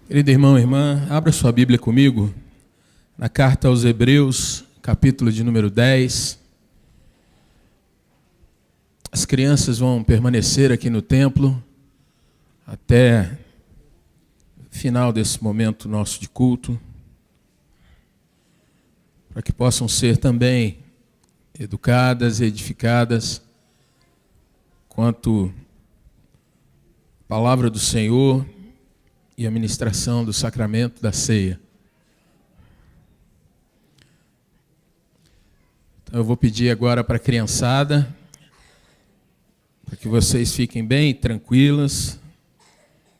Querido irmão e irmã, abra sua Bíblia comigo na carta aos Hebreus, capítulo de número 10. As crianças vão permanecer aqui no templo até o final desse momento nosso de culto, para que possam ser também educadas e edificadas quanto à palavra do Senhor e a ministração do sacramento da ceia. Então eu vou pedir agora para a criançada, para que vocês fiquem bem tranquilas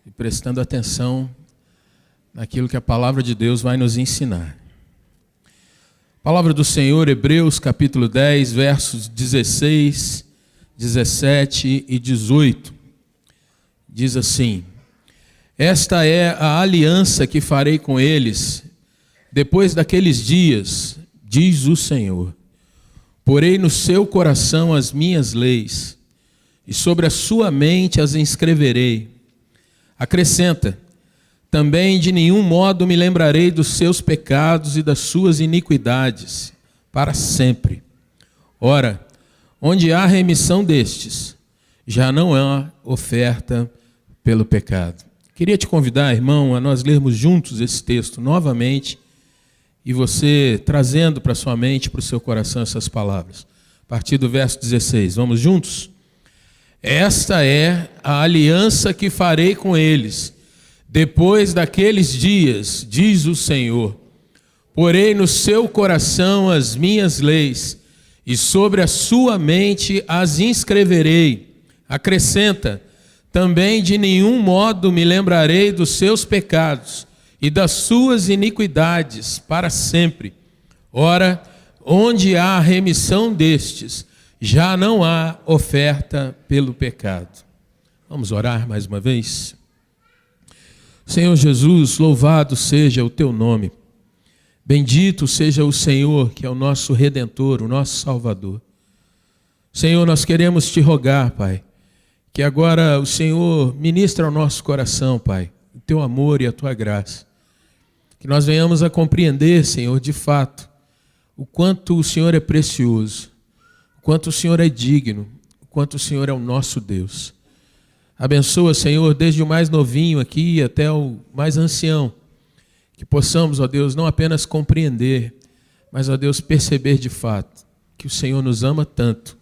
e prestando atenção naquilo que a palavra de Deus vai nos ensinar. Palavra do Senhor, Hebreus capítulo 10, versos 16, 17 e 18. Diz assim: Esta é a aliança que farei com eles depois daqueles dias, diz o Senhor. Porei no seu coração as minhas leis, e sobre a sua mente as inscreverei. Acrescenta: também de nenhum modo me lembrarei dos seus pecados e das suas iniquidades, para sempre. Ora, onde há remissão destes, já não há oferta pelo pecado. Queria te convidar, irmão, a nós lermos juntos esse texto novamente e você trazendo para a sua mente, para o seu coração essas palavras. A partir do verso 16, vamos juntos? Esta é a aliança que farei com eles depois daqueles dias, diz o Senhor. Porei no seu coração as minhas leis e sobre a sua mente as inscreverei. Acrescenta: também de nenhum modo me lembrarei dos seus pecados e das suas iniquidades para sempre. Ora, onde há remissão destes, já não há oferta pelo pecado. Vamos orar mais uma vez? Senhor Jesus, louvado seja o teu nome. Bendito seja o Senhor, que é o nosso Redentor, o nosso Salvador. Senhor, nós queremos te rogar, Pai, que agora o Senhor ministre ao nosso coração, Pai, o teu amor e a tua graça. Que nós venhamos a compreender, Senhor, de fato, o quanto o Senhor é precioso, o quanto o Senhor é digno, o quanto o Senhor é o nosso Deus. Abençoa, Senhor, desde o mais novinho aqui até o mais ancião, que possamos, ó Deus, não apenas compreender, mas, ó Deus, perceber de fato que o Senhor nos ama tanto,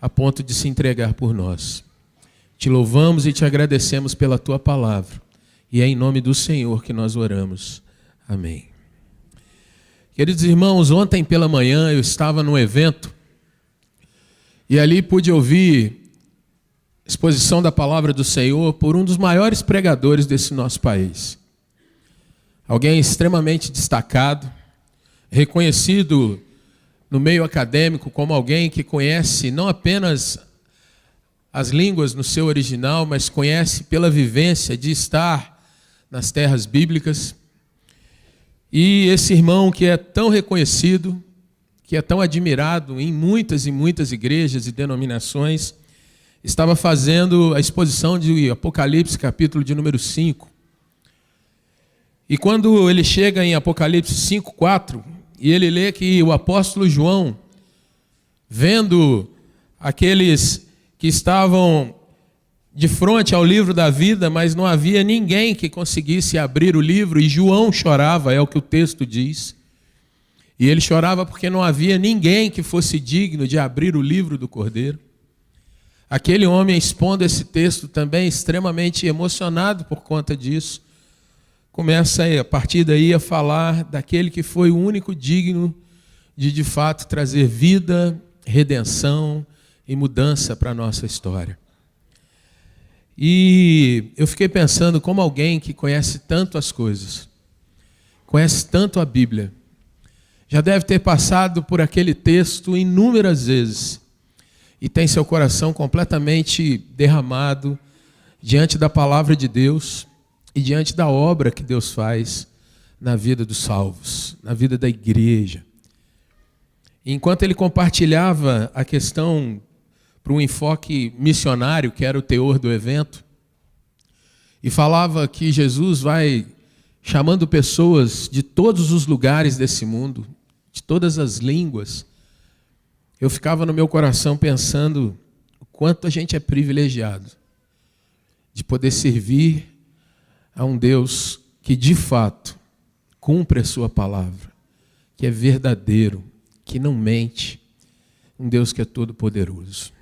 a ponto de se entregar por nós. Te louvamos e te agradecemos pela tua palavra, e é em nome do Senhor que nós oramos. Amém. Queridos irmãos, ontem pela manhã eu estava num evento, e ali pude ouvir exposição da palavra do Senhor por um dos maiores pregadores desse nosso país. Alguém extremamente destacado, reconhecido no meio acadêmico como alguém que conhece não apenas as línguas no seu original, mas conhece pela vivência de estar nas terras bíblicas. E esse irmão que é tão reconhecido, que é tão admirado em muitas e muitas igrejas e denominações, estava fazendo a exposição de Apocalipse, capítulo de número 5. E quando ele chega em Apocalipse 5:4, e ele lê que o apóstolo João, vendo aqueles que estavam de frente ao livro da vida, mas não havia ninguém que conseguisse abrir o livro, e João chorava, é o que o texto diz. E ele chorava porque não havia ninguém que fosse digno de abrir o livro do Cordeiro. Aquele homem, expondo esse texto também extremamente emocionado por conta disso, começa a partir daí a falar daquele que foi o único digno de fato trazer vida, redenção e mudança para a nossa história. E eu fiquei pensando como alguém que conhece tanto as coisas, conhece tanto a Bíblia, já deve ter passado por aquele texto inúmeras vezes, e tem seu coração completamente derramado diante da palavra de Deus e diante da obra que Deus faz na vida dos salvos, na vida da igreja. E enquanto ele compartilhava a questão para um enfoque missionário, que era o teor do evento, e falava que Jesus vai chamando pessoas de todos os lugares desse mundo, de todas as línguas, eu ficava no meu coração pensando o quanto a gente é privilegiado de poder servir a um Deus que de fato cumpre a sua palavra, que é verdadeiro, que não mente, um Deus que é todo poderoso.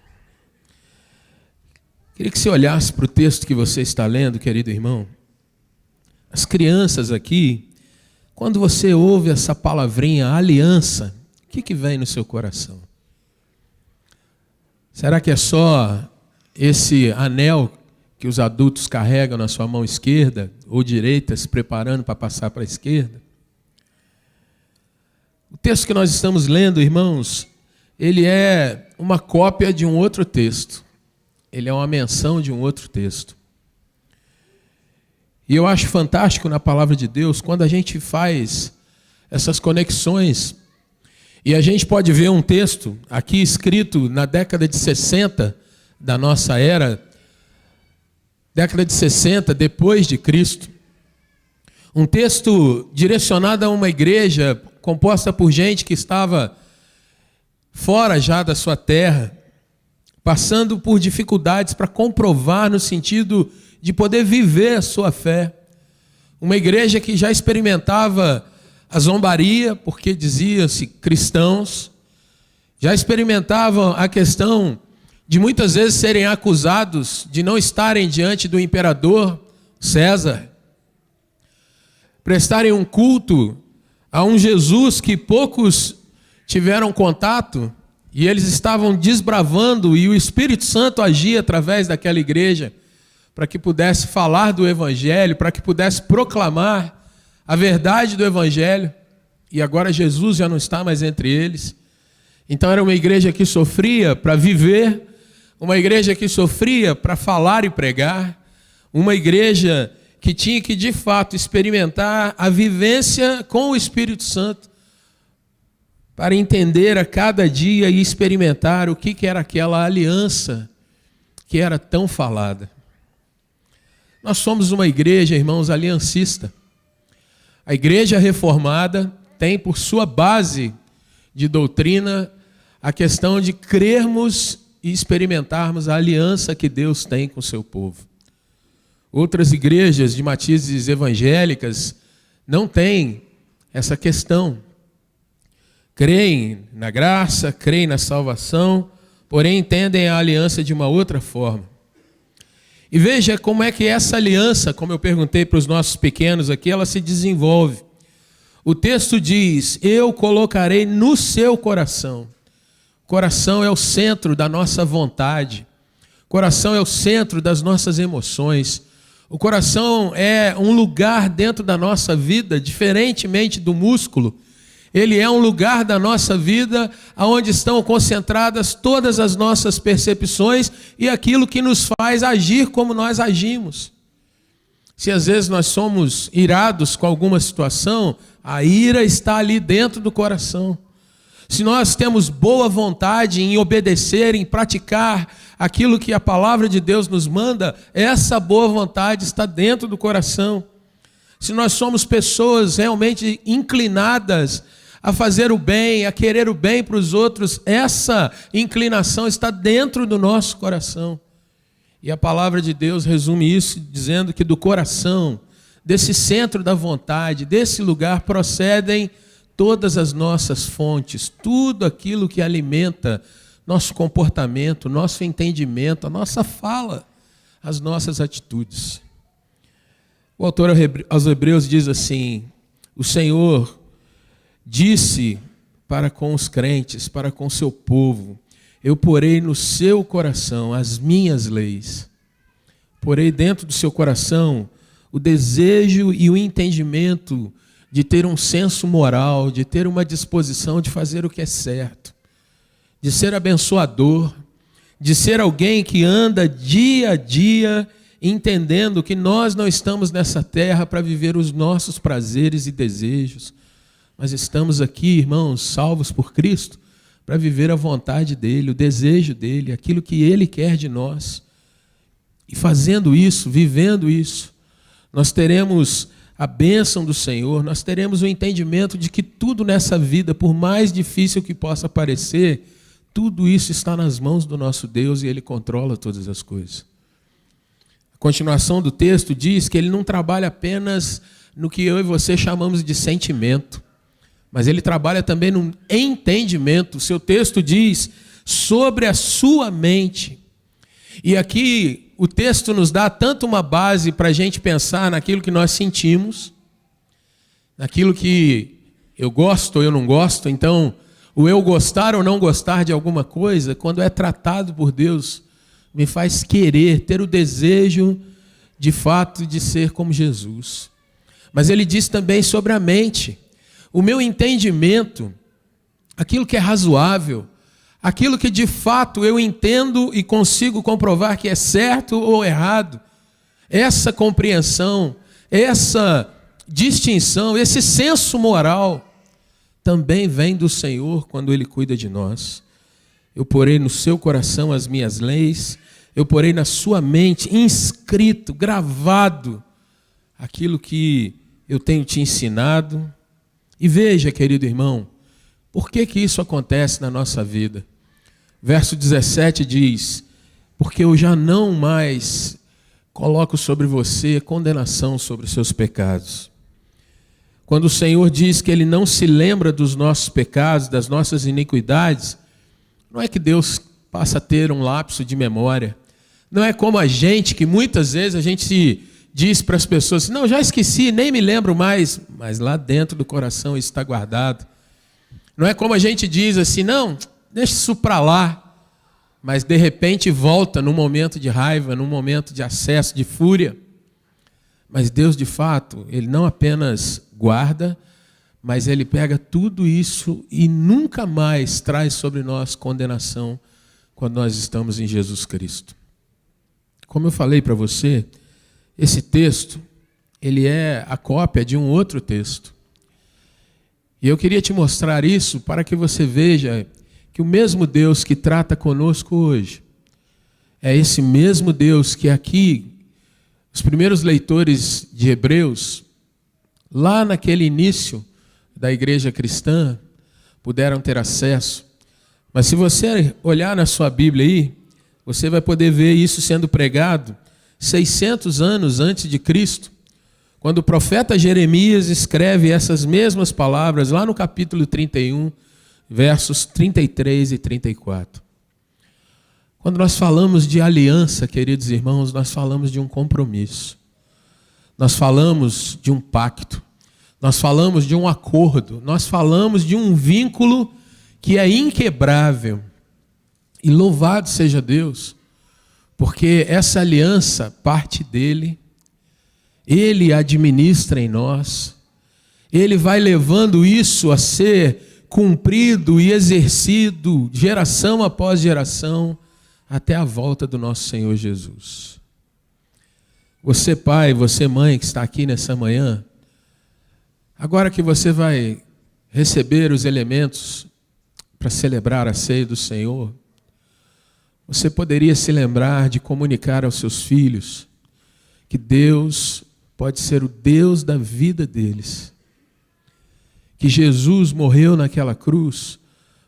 Queria que você olhasse para o texto que você está lendo, querido irmão. As crianças aqui, quando você ouve essa palavrinha aliança, o que vem no seu coração? Será que é só esse anel que os adultos carregam na sua mão esquerda ou direita, se preparando para passar para a esquerda? O texto que nós estamos lendo, irmãos, ele é uma cópia de um outro texto. Ele é uma menção de um outro texto. E eu acho fantástico na palavra de Deus quando a gente faz essas conexões. E a gente pode ver um texto aqui escrito na década de 60 da nossa era, década de 60, depois de Cristo. Um texto direcionado a uma igreja composta por gente que estava fora já da sua terra, passando por dificuldades para comprovar no sentido de poder viver a sua fé. Uma igreja que já experimentava a zombaria, porque dizia-se cristãos, já experimentavam a questão de muitas vezes serem acusados de não estarem diante do imperador César, prestarem um culto a um Jesus que poucos tiveram contato, e eles estavam desbravando, e o Espírito Santo agia através daquela igreja, para que pudesse falar do Evangelho, para que pudesse proclamar a verdade do Evangelho, e agora Jesus já não está mais entre eles. Então era uma igreja que sofria para viver, uma igreja que sofria para falar e pregar, uma igreja que tinha que de fato experimentar a vivência com o Espírito Santo, para entender a cada dia e experimentar o que era aquela aliança que era tão falada. Nós somos uma igreja, irmãos, aliancista. A igreja reformada tem por sua base de doutrina a questão de crermos e experimentarmos a aliança que Deus tem com o seu povo. Outras igrejas de matizes evangélicas não têm essa questão. Creem na graça, creem na salvação, porém entendem a aliança de uma outra forma. E veja como é que essa aliança, como eu perguntei para os nossos pequenos aqui, ela se desenvolve. O texto diz: eu colocarei no seu coração. Coração é o centro da nossa vontade. Coração é o centro das nossas emoções. O coração é um lugar dentro da nossa vida, diferentemente do músculo. Ele é um lugar da nossa vida onde estão concentradas todas as nossas percepções e aquilo que nos faz agir como nós agimos. Se às vezes nós somos irados com alguma situação, a ira está ali dentro do coração. Se nós temos boa vontade em obedecer, em praticar aquilo que a palavra de Deus nos manda, essa boa vontade está dentro do coração. Se nós somos pessoas realmente inclinadas a fazer o bem, a querer o bem para os outros, essa inclinação está dentro do nosso coração. E a palavra de Deus resume isso dizendo que do coração, desse centro da vontade, desse lugar procedem todas as nossas fontes, tudo aquilo que alimenta nosso comportamento, nosso entendimento, a nossa fala, as nossas atitudes. O autor aos Hebreus diz assim: o Senhor disse para com os crentes, para com o seu povo: eu porei no seu coração as minhas leis. Porei dentro do seu coração o desejo e o entendimento de ter um senso moral, de ter uma disposição de fazer o que é certo, de ser abençoador, de ser alguém que anda dia a dia entendendo que nós não estamos nessa terra para viver os nossos prazeres e desejos, mas estamos aqui, irmãos, salvos por Cristo, para viver a vontade dEle, o desejo dEle, aquilo que Ele quer de nós. E fazendo isso, vivendo isso, nós teremos a bênção do Senhor, nós teremos o entendimento de que tudo nessa vida, por mais difícil que possa parecer, tudo isso está nas mãos do nosso Deus e Ele controla todas as coisas. A continuação do texto diz que Ele não trabalha apenas no que eu e você chamamos de sentimento, mas Ele trabalha também no entendimento. O seu texto diz sobre a sua mente. E aqui o texto nos dá tanto uma base para a gente pensar naquilo que nós sentimos, naquilo que eu gosto ou eu não gosto. Então, o eu gostar ou não gostar de alguma coisa, quando é tratado por Deus, me faz querer, ter o desejo de fato de ser como Jesus. Mas ele diz também sobre a mente. O meu entendimento, aquilo que é razoável, aquilo que de fato eu entendo e consigo comprovar que é certo ou errado, essa compreensão, essa distinção, esse senso moral, também vem do Senhor quando Ele cuida de nós. Eu porei no seu coração as minhas leis, eu porei na sua mente, inscrito, gravado, aquilo que eu tenho te ensinado. E veja, querido irmão, por que isso acontece na nossa vida? Verso 17 diz: porque eu já não mais coloco sobre você condenação sobre os seus pecados. Quando o Senhor diz que Ele não se lembra dos nossos pecados, das nossas iniquidades, não é que Deus passa a ter um lapso de memória. Não é como a gente, que muitas vezes a gente diz para as pessoas assim, não, já esqueci, nem me lembro mais, mas lá dentro do coração isso está guardado. Não é como a gente diz assim, não, deixa isso para lá, mas de repente volta num momento de raiva, num momento de acesso, de fúria. Mas Deus, de fato, Ele não apenas guarda, mas Ele pega tudo isso e nunca mais traz sobre nós condenação quando nós estamos em Jesus Cristo. Como eu falei para você, esse texto, ele é a cópia de um outro texto. E eu queria te mostrar isso para que você veja que o mesmo Deus que trata conosco hoje é esse mesmo Deus que aqui, os primeiros leitores de Hebreus, lá naquele início da igreja cristã, puderam ter acesso. Mas se você olhar na sua Bíblia aí, você vai poder ver isso sendo pregado 600 anos antes de Cristo, quando o profeta Jeremias escreve essas mesmas palavras lá no capítulo 31, versos 33 e 34. Quando nós falamos de aliança, queridos irmãos, nós falamos de um compromisso. Nós falamos de um pacto. Nós falamos de um acordo. Nós falamos de um vínculo que é inquebrável. E louvado seja Deus, porque essa aliança parte dele, Ele administra em nós, Ele vai levando isso a ser cumprido e exercido, geração após geração, até a volta do nosso Senhor Jesus. Você pai, você mãe que está aqui nessa manhã, agora que você vai receber os elementos para celebrar a ceia do Senhor, você poderia se lembrar de comunicar aos seus filhos que Deus pode ser o Deus da vida deles. Que Jesus morreu naquela cruz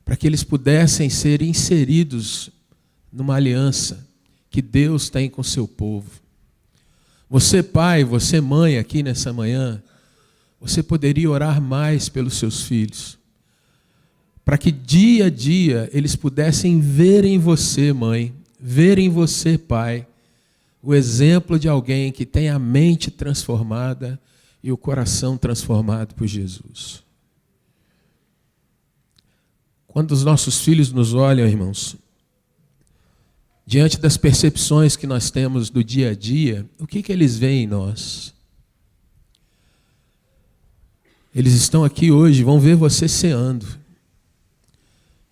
para que eles pudessem ser inseridos numa aliança que Deus tem com o seu povo. Você pai, você mãe aqui nessa manhã, você poderia orar mais pelos seus filhos, para que dia a dia eles pudessem ver em você, mãe, ver em você, pai, o exemplo de alguém que tem a mente transformada e o coração transformado por Jesus. Quando os nossos filhos nos olham, irmãos, diante das percepções que nós temos do dia a dia, o que eles veem em nós? Eles estão aqui hoje, vão ver você ceando.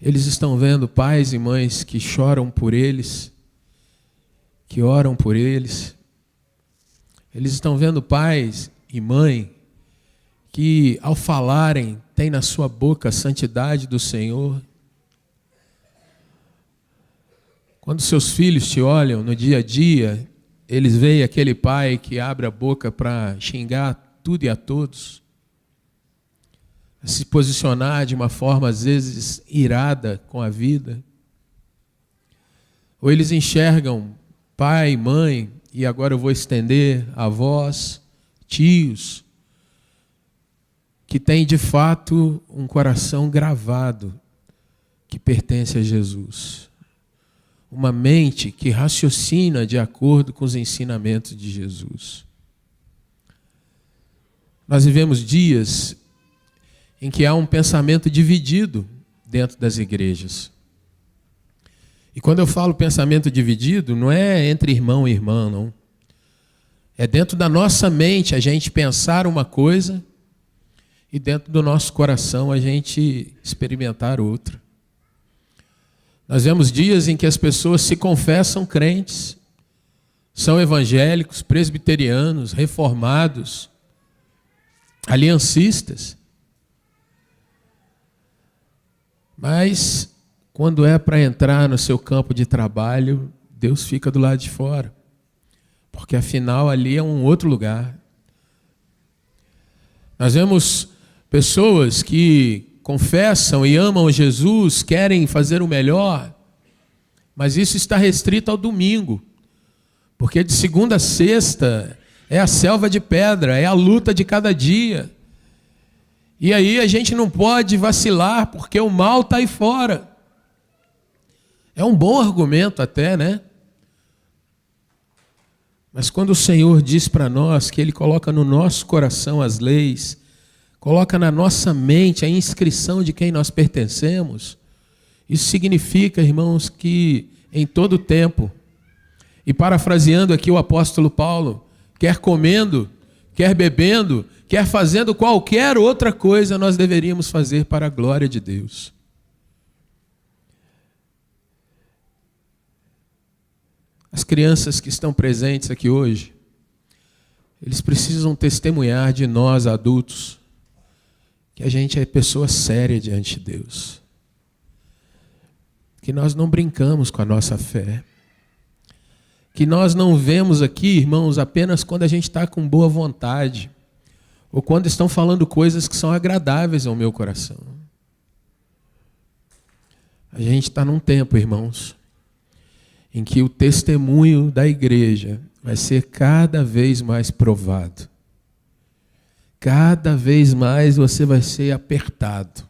Eles estão vendo pais e mães que choram por eles, que oram por eles. Eles estão vendo pais e mãe que, ao falarem, têm na sua boca a santidade do Senhor. Quando seus filhos te olham no dia a dia, eles veem aquele pai que abre a boca para xingar tudo e a todos, a se posicionar de uma forma, às vezes, irada com a vida. Ou eles enxergam pai, mãe, e agora eu vou estender avós, tios, que têm de fato um coração gravado que pertence a Jesus. Uma mente que raciocina de acordo com os ensinamentos de Jesus. Nós vivemos dias em que há um pensamento dividido dentro das igrejas. E quando eu falo pensamento dividido, não é entre irmão e irmã, não. É dentro da nossa mente a gente pensar uma coisa e dentro do nosso coração a gente experimentar outra. Nós vemos dias em que as pessoas se confessam crentes, são evangélicos, presbiterianos, reformados, aliancistas. Mas, quando é para entrar no seu campo de trabalho, Deus fica do lado de fora. Porque, afinal, ali é um outro lugar. Nós vemos pessoas que confessam e amam Jesus, querem fazer o melhor, mas isso está restrito ao domingo. Porque de segunda a sexta é a selva de pedra, é a luta de cada dia. E aí a gente não pode vacilar, porque o mal está aí fora. É um bom argumento até, né? Mas quando o Senhor diz para nós que Ele coloca no nosso coração as leis, coloca na nossa mente a inscrição de quem nós pertencemos, isso significa, irmãos, que em todo tempo, e parafraseando aqui o apóstolo Paulo, quer comendo, quer bebendo, quer fazendo qualquer outra coisa, nós deveríamos fazer para a glória de Deus. As crianças que estão presentes aqui hoje, eles precisam testemunhar de nós, adultos, que a gente é pessoa séria diante de Deus. Que nós não brincamos com a nossa fé. Que nós não vemos aqui, irmãos, apenas quando a gente está com boa vontade, ou quando estão falando coisas que são agradáveis ao meu coração. A gente está num tempo, irmãos, em que o testemunho da igreja vai ser cada vez mais provado. Cada vez mais você vai ser apertado.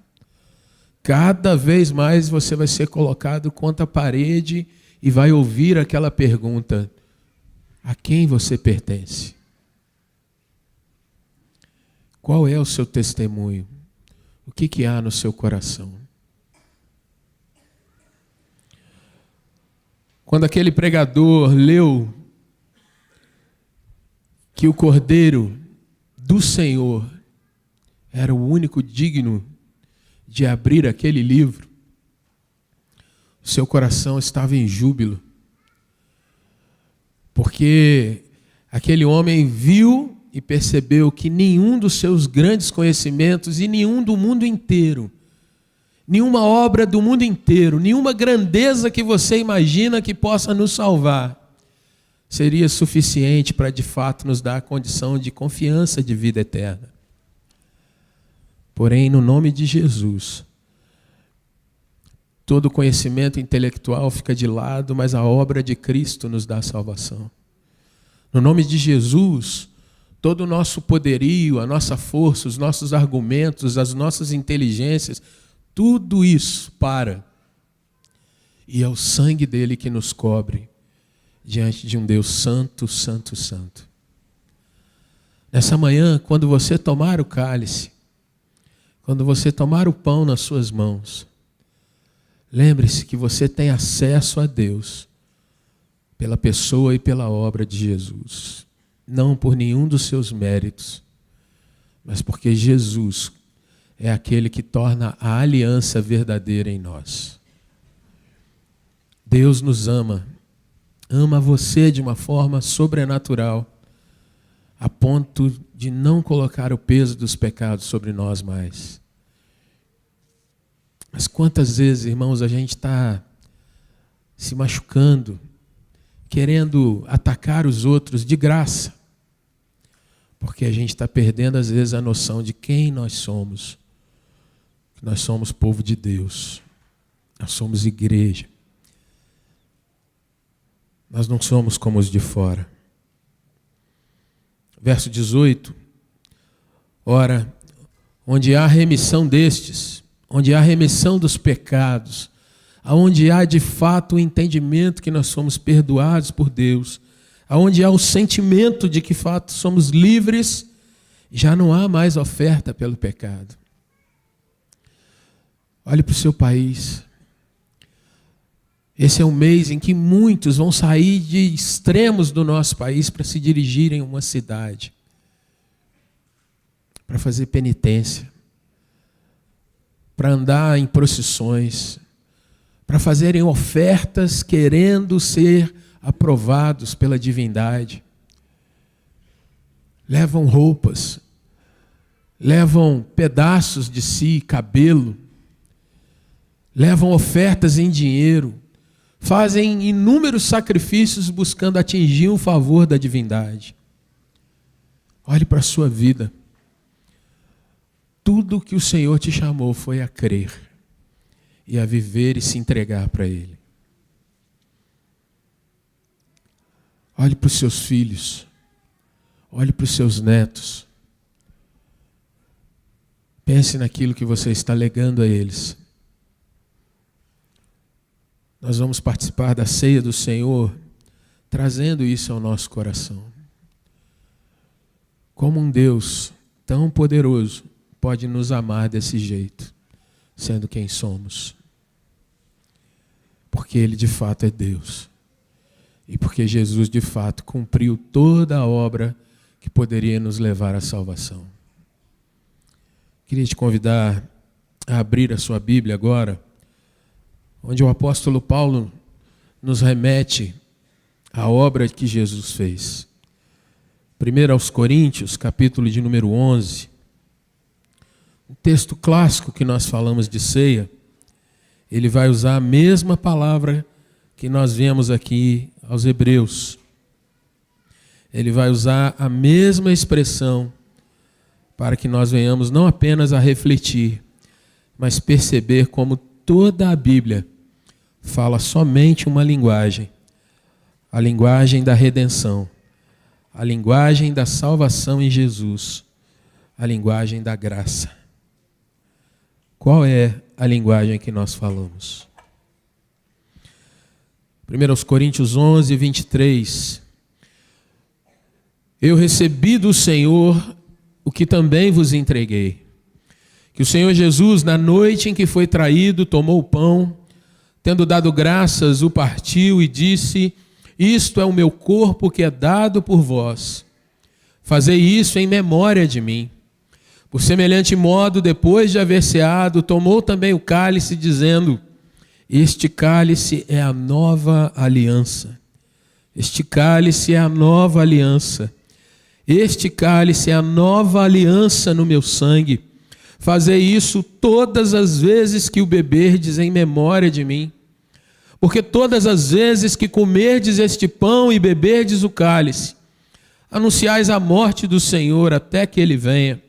Cada vez mais você vai ser colocado contra a parede e vai ouvir aquela pergunta: a quem você pertence? Qual é o seu testemunho? O que há no seu coração? Quando aquele pregador leu que o Cordeiro do Senhor era o único digno de abrir aquele livro, o seu coração estava em júbilo, porque aquele homem viu e percebeu que nenhum dos seus grandes conhecimentos e nenhum do mundo inteiro, nenhuma obra do mundo inteiro, nenhuma grandeza que você imagina que possa nos salvar, seria suficiente para de fato nos dar a condição de confiança de vida eterna. Porém, no nome de Jesus, todo conhecimento intelectual fica de lado, mas a obra de Cristo nos dá a salvação. No nome de Jesus, todo o nosso poderio, a nossa força, os nossos argumentos, as nossas inteligências, tudo isso para. E é o sangue dele que nos cobre diante de um Deus santo, santo, santo. Nessa manhã, quando você tomar o cálice, quando você tomar o pão nas suas mãos, lembre-se que você tem acesso a Deus pela pessoa e pela obra de Jesus. Não por nenhum dos seus méritos, mas porque Jesus é aquele que torna a aliança verdadeira em nós. Deus nos ama. Ama você de uma forma sobrenatural, a ponto de não colocar o peso dos pecados sobre nós mais. Mas quantas vezes, irmãos, a gente está se machucando, querendo atacar os outros de graça, Porque a gente está perdendo, às vezes, a noção de quem nós somos. Nós somos povo de Deus. Nós somos igreja. Nós não somos como os de fora. Verso 18. Ora, onde há remissão destes, onde há remissão dos pecados, aonde há de fato o entendimento que nós somos perdoados por Deus, aonde há o sentimento de que de fato somos livres, já não há mais oferta pelo pecado. Olhe para o seu país. Esse é um mês em que muitos vão sair de extremos do nosso país para se dirigirem a uma cidade, para fazer penitência, para andar em procissões, para fazerem ofertas querendo ser aprovados pela divindade. Levam roupas, levam pedaços de si, cabelo, levam ofertas em dinheiro, fazem inúmeros sacrifícios buscando atingir o favor da divindade. Olhe para a sua vida. Tudo que o Senhor te chamou foi a crer e a viver e se entregar para Ele. Olhe para os seus filhos. Olhe para os seus netos. Pense naquilo que você está legando a eles. Nós vamos participar da ceia do Senhor, trazendo isso ao nosso coração. Como um Deus tão poderoso pode nos amar desse jeito, sendo quem somos. Porque Ele de fato é Deus. E porque Jesus de fato cumpriu toda a obra que poderia nos levar à salvação. Queria te convidar a abrir a sua Bíblia agora, onde o apóstolo Paulo nos remete à obra que Jesus fez. 1 aos Coríntios, capítulo de número 11. Um texto clássico que nós falamos de ceia. Ele vai usar a mesma palavra que nós vemos aqui aos Hebreus. Ele vai usar a mesma expressão para que nós venhamos não apenas a refletir, mas perceber como toda a Bíblia fala somente uma linguagem, a linguagem da redenção, a linguagem da salvação em Jesus, a linguagem da graça. Qual é a linguagem que nós falamos? 1 Coríntios 11, 23. Eu recebi do Senhor o que também vos entreguei. Que o Senhor Jesus, na noite em que foi traído, tomou o pão, tendo dado graças, o partiu e disse: isto é o meu corpo que é dado por vós. Fazei isso em memória de mim. Por semelhante modo, depois de haver ceado, tomou também o cálice, dizendo: este cálice é a nova aliança. Este cálice é a nova aliança. Este cálice é a nova aliança no meu sangue. Fazei isso todas as vezes que o beberdes em memória de mim. Porque todas as vezes que comerdes este pão e beberdes o cálice, anunciais a morte do Senhor até que Ele venha.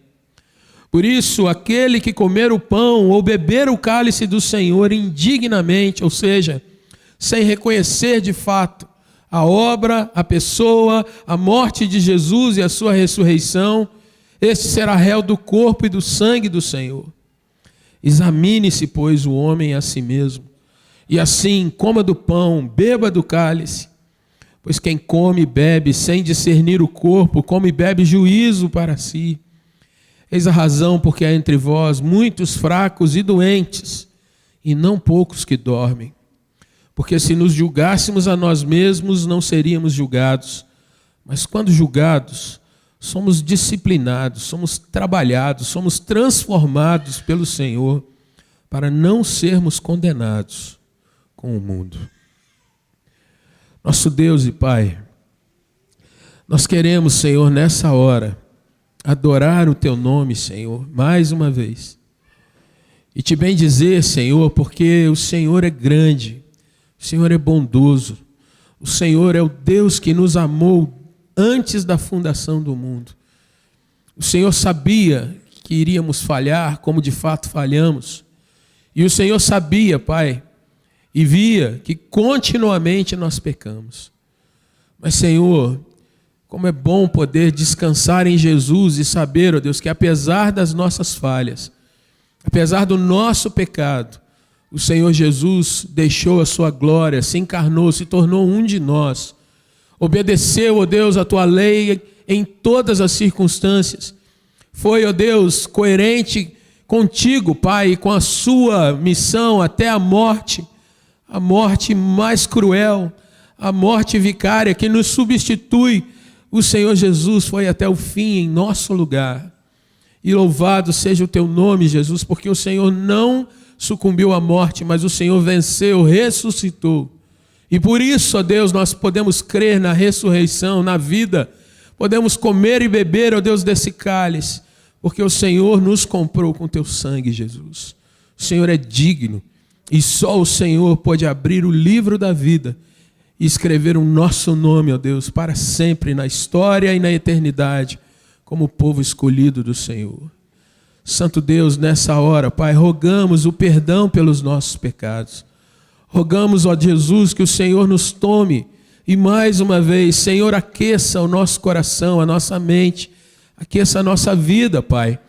Por isso, aquele que comer o pão ou beber o cálice do Senhor indignamente, ou seja, sem reconhecer de fato a obra, a pessoa, a morte de Jesus e a sua ressurreição, este será réu do corpo e do sangue do Senhor. Examine-se, pois, o homem a si mesmo, e assim coma do pão, beba do cálice. Pois quem come e bebe sem discernir o corpo, come e bebe juízo para si. Eis a razão porque há entre vós muitos fracos e doentes, e não poucos que dormem. Porque se nos julgássemos a nós mesmos, não seríamos julgados. Mas quando julgados, somos disciplinados, somos trabalhados, somos transformados pelo Senhor, para não sermos condenados com o mundo. Nosso Deus e Pai, nós queremos, Senhor, nessa hora, adorar o Teu nome, Senhor, mais uma vez. E te bendizer, Senhor, porque o Senhor é grande, o Senhor é bondoso, o Senhor é o Deus que nos amou antes da fundação do mundo. O Senhor sabia que iríamos falhar, como de fato falhamos. E o Senhor sabia, Pai, e via que continuamente nós pecamos. Mas, Senhor, como é bom poder descansar em Jesus e saber, ó Deus, que apesar das nossas falhas, apesar do nosso pecado, o Senhor Jesus deixou a sua glória, se encarnou, se tornou um de nós. Obedeceu, ó Deus, a tua lei em todas as circunstâncias. Foi, ó Deus, coerente contigo, Pai, com a sua missão até a morte mais cruel, a morte vicária que nos substitui. O Senhor Jesus foi até o fim em nosso lugar. E louvado seja o teu nome, Jesus, porque o Senhor não sucumbiu à morte, mas o Senhor venceu, ressuscitou. E por isso, ó Deus, nós podemos crer na ressurreição, na vida. Podemos comer e beber, ó Deus, desse cálice, porque o Senhor nos comprou com teu sangue, Jesus. O Senhor é digno, e só o Senhor pode abrir o livro da vida e escrever o nosso nome, ó Deus, para sempre na história e na eternidade, como povo escolhido do Senhor. Santo Deus, nessa hora, Pai, rogamos o perdão pelos nossos pecados. Rogamos, ó Jesus, que o Senhor nos tome e mais uma vez, Senhor, aqueça o nosso coração, a nossa mente, aqueça a nossa vida, Pai,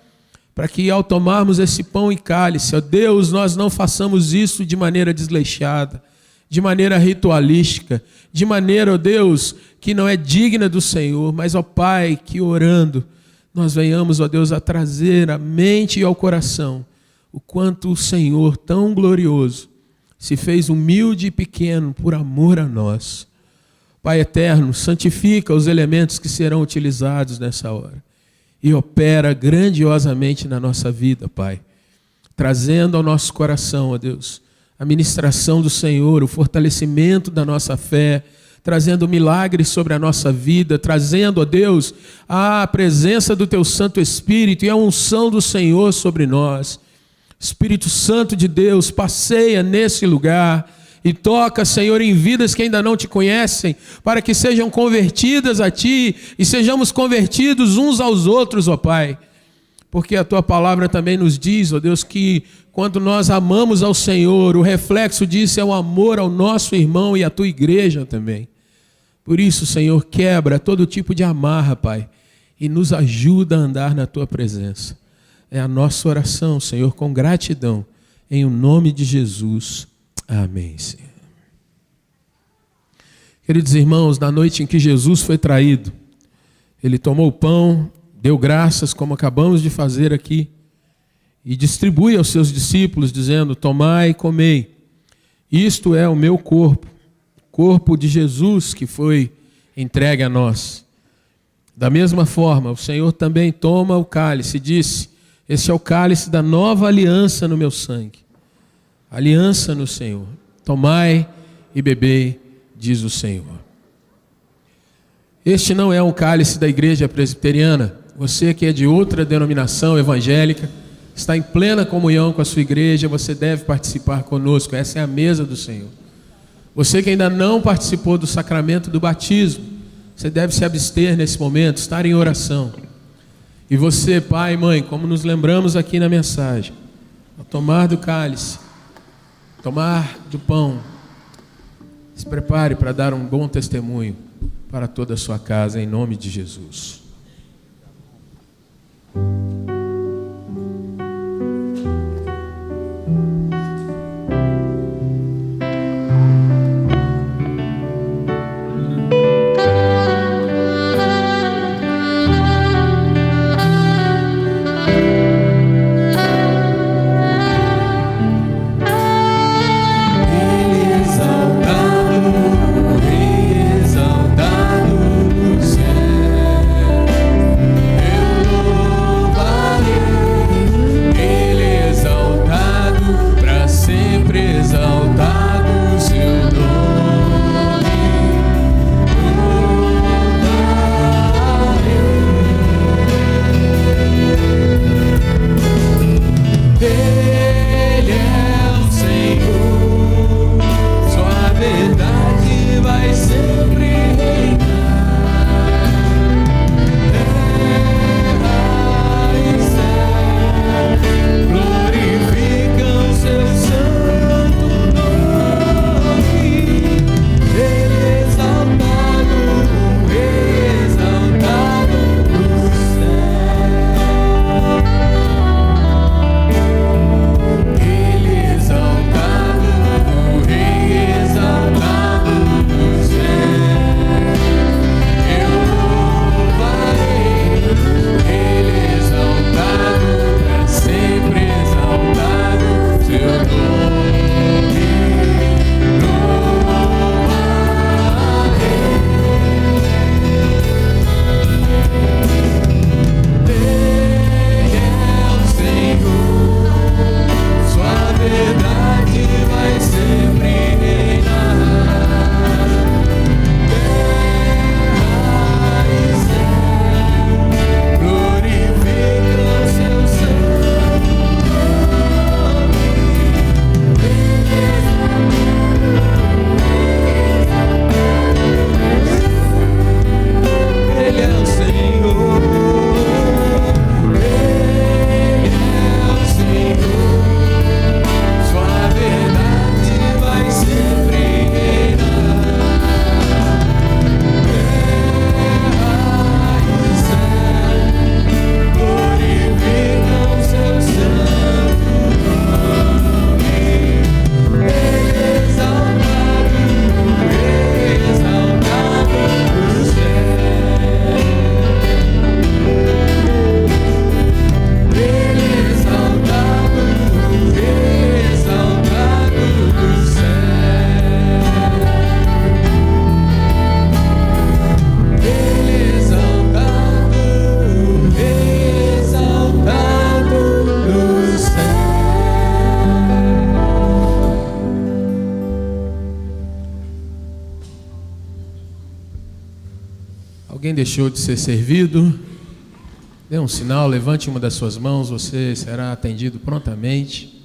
para que ao tomarmos esse pão e cálice, ó Deus, nós não façamos isso de maneira desleixada, de maneira ritualística, de maneira, ó Deus, que não é digna do Senhor, mas, ó Pai, que orando, nós venhamos, ó Deus, a trazer à mente e ao coração o quanto o Senhor, tão glorioso, se fez humilde e pequeno por amor a nós. Pai eterno, santifica os elementos que serão utilizados nessa hora e opera grandiosamente na nossa vida, Pai, trazendo ao nosso coração, ó Deus, a ministração do Senhor, o fortalecimento da nossa fé, trazendo milagres sobre a nossa vida, trazendo, ó Deus, a presença do Teu Santo Espírito e a unção do Senhor sobre nós. Espírito Santo de Deus, passeia nesse lugar e toca, Senhor, em vidas que ainda não Te conhecem, para que sejam convertidas a Ti e sejamos convertidos uns aos outros, ó Pai. Porque a Tua palavra também nos diz, ó Deus, que quando nós amamos ao Senhor, o reflexo disso é o amor ao nosso irmão e à Tua igreja também. Por isso, Senhor, quebra todo tipo de amarra, Pai, e nos ajuda a andar na Tua presença. É a nossa oração, Senhor, com gratidão, em o nome de Jesus. Amém, Senhor. Queridos irmãos, na noite em que Jesus foi traído, Ele tomou o pão, deu graças, como acabamos de fazer aqui, e distribui aos seus discípulos, dizendo: tomai e comei, isto é o meu corpo, corpo de Jesus que foi entregue a nós. Da mesma forma, o Senhor também toma o cálice e disse: este é o cálice da nova aliança no meu sangue. Aliança no Senhor. Tomai e bebei, diz o Senhor. Este não é um cálice da igreja presbiteriana. Você que é de outra denominação evangélica, está em plena comunhão com a sua igreja, você deve participar conosco. Essa é a mesa do Senhor. Você que ainda não participou do sacramento do batismo, você deve se abster nesse momento, estar em oração. E você, pai e mãe, como nos lembramos aqui na mensagem, ao tomar do cálice, tomar do pão, se prepare para dar um bom testemunho para toda a sua casa, em nome de Jesus. Exaltado no céu. Alguém deixou de ser servido? Dê um sinal, levante uma das suas mãos, você será atendido prontamente.